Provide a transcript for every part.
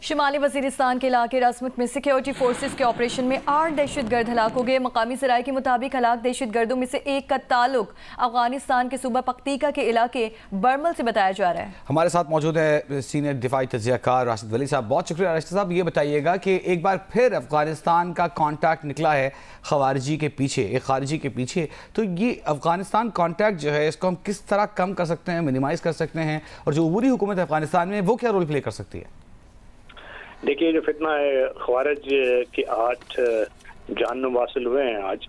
شمالی وزیرستان کے علاقے رسمت میں سیکیورٹی فورسز کے آپریشن میں 8 دہشت گرد ہلاک ہو گئے۔ مقامی ذرائع کے مطابق ہلاک دہشت گردوں میں سے ایک کا تعلق افغانستان کے صوبہ پختیکا کے علاقے برمل سے بتایا جا رہا ہے۔ ہمارے ساتھ موجود ہے سینئر دفاعی تجزیہ کار راشد ولی صاحب۔ بہت شکریہ راشد صاحب۔ یہ بتائیے گا کہ ایک بار پھر افغانستان کا کانٹیکٹ نکلا ہے خوارجی کے پیچھے، ایک خارجی کے پیچھے، تو یہ افغانستان کانٹیکٹ جو ہے اس کو ہم کس طرح کم کر سکتے ہیں، منیمائز کر سکتے ہیں، اور جو عبوری حکومت ہے افغانستان میں وہ کیا رول پلے کر سکتی ہے؟ دیکھیے، جو فتنہ ہے خوارج کے 8 جان واصل ہوئے ہیں آج،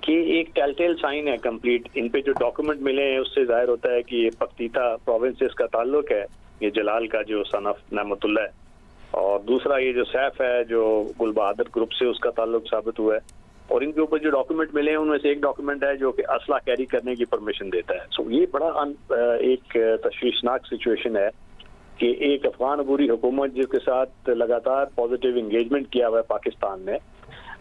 کہ ایک ٹیل ٹیل سائن ہے کمپلیٹ۔ ان پہ جو ڈاکومنٹ ملے ہیں اس سے ظاہر ہوتا ہے کہ یہ پختیتا پروونس سے اس کا تعلق ہے، یہ جلال کا جو سن آف نعمت اللہ ہے، اور دوسرا یہ جو سیف ہے جو گل بہادر گروپ سے اس کا تعلق ثابت ہوا ہے۔ اور ان کے اوپر جو ڈاکومنٹ ملے ہیں ان میں سے ایک ڈاکومنٹ ہے جو کہ اسلحہ کیری کرنے کی پرمیشن دیتا ہے۔ سو یہ بڑا ایک تشویشناک سچویشن ہے کہ ایک افغان عبوری حکومت جس کے ساتھ لگاتار پازیٹیو انگیجمنٹ کیا ہوا ہے پاکستان نے،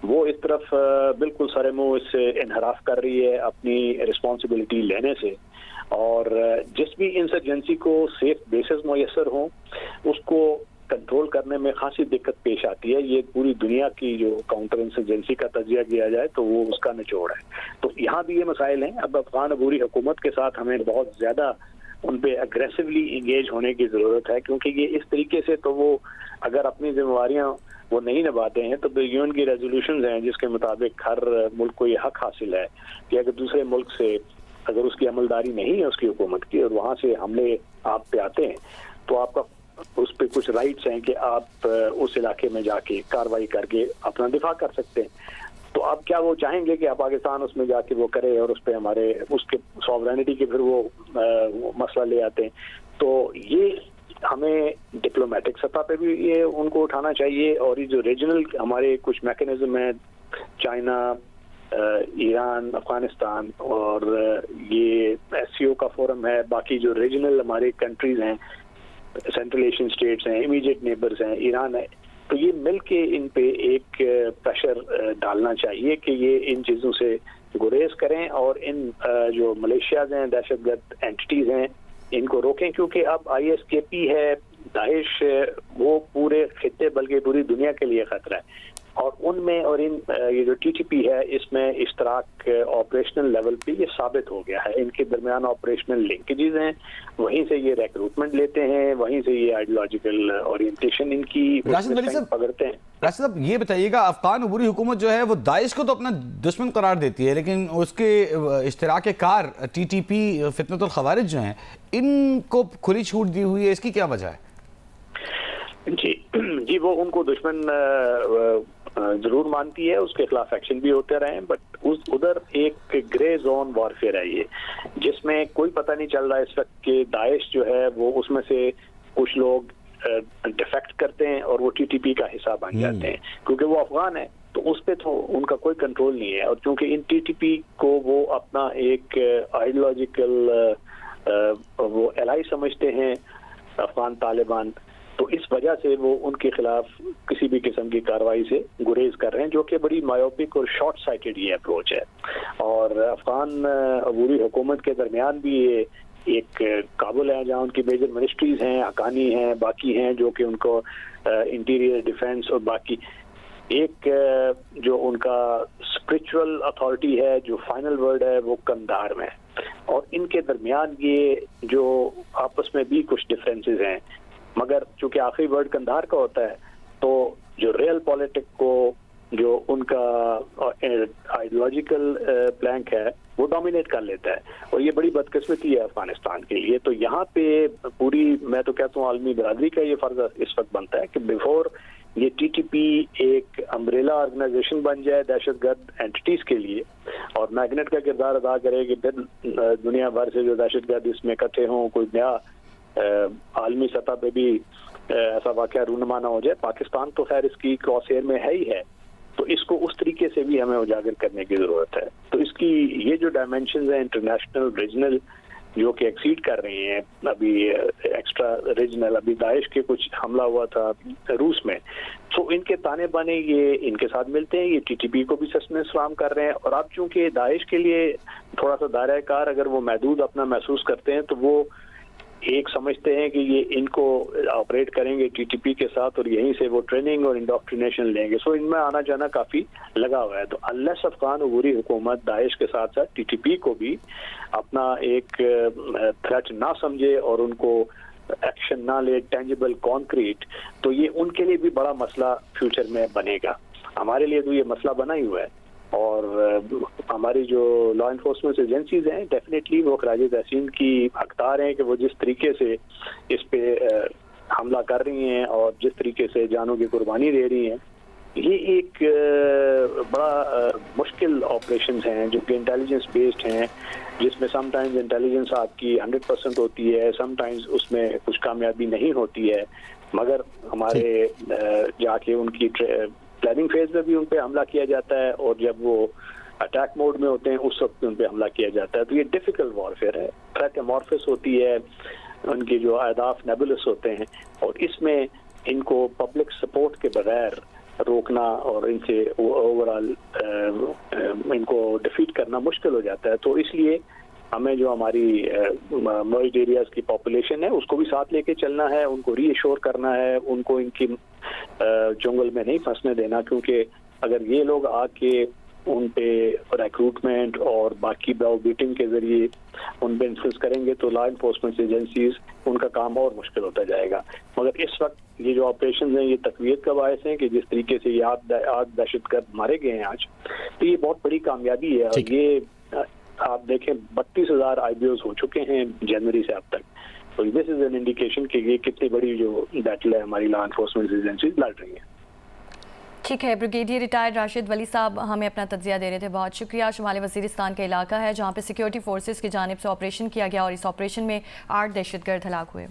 وہ اس طرف بالکل سرے منہ اس سے انحراف کر رہی ہے اپنی رسپانسبلٹی لینے سے، اور جس بھی انسرجنسی کو سیف بیسز میسر ہوں اس کو کنٹرول کرنے میں خاصی دقت پیش آتی ہے۔ یہ پوری دنیا کی جو کاؤنٹر انسرجنسی کا تجزیہ کیا جائے تو وہ اس کا نچوڑ ہے۔ تو یہاں بھی یہ مسائل ہیں۔ اب افغان عبوری حکومت کے ساتھ ہمیں بہت زیادہ ان پہ اگریسولی انگیج ہونے کی ضرورت ہے، کیونکہ یہ اس طریقے سے تو وہ اگر اپنی ذمہ داریاں وہ نہیں نبھاتے ہیں تو یون کی ریزولوشنز ہیں جس کے مطابق ہر ملک کو یہ حق حاصل ہے کہ اگر دوسرے ملک سے اگر اس کی عملداری نہیں ہے اس کی حکومت کی اور وہاں سے حملے آپ پہ آتے ہیں تو آپ کا اس پہ کچھ رائٹس ہیں کہ آپ اس علاقے میں جا کے کاروائی کر کے اپنا دفاع کر سکتے ہیں۔ تو اب کیا وہ چاہیں گے کہ پاکستان اس میں جا کے وہ کرے اور اس پہ ہمارے اس کے سوورینٹی کے پھر وہ مسئلہ لے آتے ہیں؟ تو یہ ہمیں ڈپلومیٹک سطح پہ بھی یہ ان کو اٹھانا چاہیے، اور یہ جو ریجنل ہمارے کچھ میکینزم ہیں، چائنا، ایران، افغانستان، اور یہ ایس سی او کا فورم ہے، باقی جو ریجنل ہمارے کنٹریز ہیں، سینٹرل ایشین اسٹیٹس ہیں، امیڈیٹ نیبرز ہیں، ایران ہے، تو یہ مل کے ان پہ ایک پریشر ڈالنا چاہیے کہ یہ ان چیزوں سے گریز کریں اور ان جو ملیشیاز ہیں، دہشت گرد اینٹیز ہیں، ان کو روکیں، کیونکہ اب آئی ایس کے پی ہے، داعش، وہ پورے خطے بلکہ پوری دنیا کے لیے خطرہ ہے، اور ان میں اور ان یہ جو ٹی ٹی پی ہے اس میں اشتراک آپریشنل لیول پہ یہ ثابت ہو گیا ہے۔ ان کے درمیان آپریشنل لنکیجز ہیں، وہیں سے یہ ریکروٹمنٹ لیتے ہیں، وہیں سے یہ آئیڈیولوجیکل اورینٹیشن ان کی پکڑتے ہیں۔ راشد صاحب یہ بتائیے گا، افغان عبوری حکومت جو ہے وہ داعش کو تو اپنا دشمن قرار دیتی ہے، لیکن اس کے اشتراک کار ٹی ٹی پی فتنۃ الخوارج جو ہیں ان کو کھلی چھوٹ دی ہوئی ہے، اس کی کیا وجہ ہے؟ جی وہ ان کو دشمن ضرور مانتی ہے، اس کے خلاف ایکشن بھی ہوتے رہے ہیں، بٹ ادھر ایک گرے زون وارفیئر ہے یہ، جس میں کوئی پتہ نہیں چل رہا اس وقت کہ داعش جو ہے وہ اس میں سے کچھ لوگ ڈیفیکٹ کرتے ہیں اور وہ ٹی ٹی پی کا حصہ بن جاتے ہیں، کیونکہ وہ افغان ہے تو اس پہ تو ان کا کوئی کنٹرول نہیں ہے، اور چونکہ ان ٹی ٹی پی کو وہ اپنا ایک آئیڈیولوجیکل وہ الائی سمجھتے ہیں افغان طالبان، تو اس وجہ سے وہ ان کے خلاف کسی بھی قسم کی کارروائی سے گریز کر رہے ہیں، جو کہ بڑی مایوپک اور شارٹ سائٹڈ یہ اپروچ ہے۔ اور افغان عبوری حکومت کے درمیان بھی یہ ایک کابل ہے جہاں ان کی میجر منسٹریز ہیں، حقانی ہیں، باقی ہیں جو کہ ان کو انٹیریئر ڈیفینس، اور باقی ایک جو ان کا اسپرچول اتھارٹی ہے، جو فائنل ورڈ ہے وہ قندھار میں، اور ان کے درمیان یہ جو آپس میں بھی کچھ ڈفرینسز ہیں، مگر چونکہ آخری ورڈ قندھار کا ہوتا ہے تو جو ریئل پالیٹک کو جو ان کا آئیڈیولوجیکل پلانک ہے وہ ڈومینیٹ کر لیتا ہے، اور یہ بڑی بدقسمتی ہے افغانستان کے لیے۔ تو یہاں پہ پوری میں تو کہتا ہوں عالمی برادری کا یہ فرض اس وقت بنتا ہے کہ بیفور یہ ٹی ٹی پی ایک امبریلا آرگنائزیشن بن جائے دہشت گرد اینٹیز کے لیے، اور میگنیٹ کا کردار ادا کرے کہ پھر دنیا بھر سے جو دہشت گرد اس میں اکٹھے ہوں، کوئی نیا عالمی سطح پہ بھی ایسا واقعہ رونما نہ ہو جائے۔ پاکستان تو خیر اس کی کراس ایئر میں ہے ہی ہے، تو اس کو اس طریقے سے بھی ہمیں اجاگر کرنے کی ضرورت ہے۔ تو اس کی یہ جو ڈائمینشنز ہیں انٹرنیشنل، ریجنل، جو کہ ایکسیڈ کر رہی ہیں، ابھی ایکسٹرا ریجنل، ابھی داعش کے کچھ حملہ ہوا تھا روس میں، تو ان کے تانے بانے یہ ان کے ساتھ ملتے ہیں، یہ ٹی ٹی پی کو بھی سسٹنس فراہم کر رہے ہیں، اور اب چونکہ داعش کے لیے تھوڑا سا دائرہ کار اگر وہ محدود اپنا محسوس کرتے ہیں تو وہ ایک سمجھتے ہیں کہ یہ ان کو آپریٹ کریں گے ٹی ٹی پی کے ساتھ اور یہیں سے وہ ٹریننگ اور انڈاکٹرینیشن لیں گے. سو ان میں آنا جانا کافی لگا ہوا ہے. تو انلیس افغان عبوری حکومت داعش کے ساتھ ساتھ ٹی ٹی پی کو بھی اپنا ایک تھریٹ نہ سمجھے اور ان کو ایکشن نہ لے ٹینجیبل کانکریٹ, تو یہ ان کے لیے بھی بڑا مسئلہ فیوچر میں بنے گا. ہمارے لیے تو یہ مسئلہ بنا ہی ہوا ہے, اور ہماری جو لا انفورسمنٹ ایجنسیز ہیں ڈیفینیٹلی وہ خراج تحسین کی حقدار ہیں کہ وہ جس طریقے سے اس پہ حملہ کر رہی ہیں اور جس طریقے سے جانوں کی قربانی دے رہی ہیں. یہ ایک بڑا مشکل آپریشنز ہیں جو کہ انٹیلیجنس بیسڈ ہیں, جس میں سم ٹائمز انٹیلیجنس آپ کی 100% ہوتی ہے, سم ٹائمز اس میں کچھ کامیابی نہیں ہوتی ہے, مگر ہمارے جا کے ان کی پلاننگ فیز میں بھی ان پہ حملہ کیا جاتا ہے, اور جب وہ اٹیک موڈ میں ہوتے ہیں اس وقت ان پہ حملہ کیا جاتا ہے. تو یہ ڈیفیکلٹ وارفیئر ہے, تھریٹ ایمورفس ہوتی ہے, ان کے جو اہداف نیبولس ہوتے ہیں, اور اس میں ان کو پبلک سپورٹ کے بغیر روکنا اور ان سے اوور آل ان کو ڈیفیٹ کرنا مشکل ہو جاتا ہے. تو اس لیے ہمیں جو ہماری مرجڈ ایریاز کی پاپولیشن ہے اس کو بھی ساتھ لے کے چلنا ہے, ان کو ری ایشور کرنا ہے, ان کو ان کی جنگل میں نہیں پھنسنے دینا, کیونکہ اگر یہ لوگ آ کے ان پہ ریکروٹمنٹ اور باقی براؤ بیٹنگ کے ذریعے ان پہ انفلوئنس کریں گے تو لا انفورسمنٹ ایجنسیز ان کا کام اور مشکل ہوتا جائے گا. مگر اس وقت یہ جو آپریشنز ہیں یہ تقویت کا باعث ہیں کہ جس طریقے سے یہ 8 دہشت گرد مارے گئے ہیں آج, تو یہ بہت بڑی کامیابی ہے. اور یہ آپ دیکھیں 32,000 IBOs ہو چکے ہیں جنوری سے اب تک. تو دس از این انڈیکیشن کہ یہ کتنی بڑی جو بیٹل ہے ہماری لا انفورسمنٹ ایجنسیز لڑ رہی ہیں. ٹھیک ہے, بریگیڈیئر ریٹائرڈ راشد ولی صاحب ہمیں اپنا تجزیہ دے رہے تھے, بہت شکریہ. شمالی وزیرستان کا علاقہ ہے جہاں پہ سیکیورٹی فورسز کی جانب سے آپریشن کیا گیا اور اس آپریشن میں 8 دہشت گرد ہلاک ہوئے.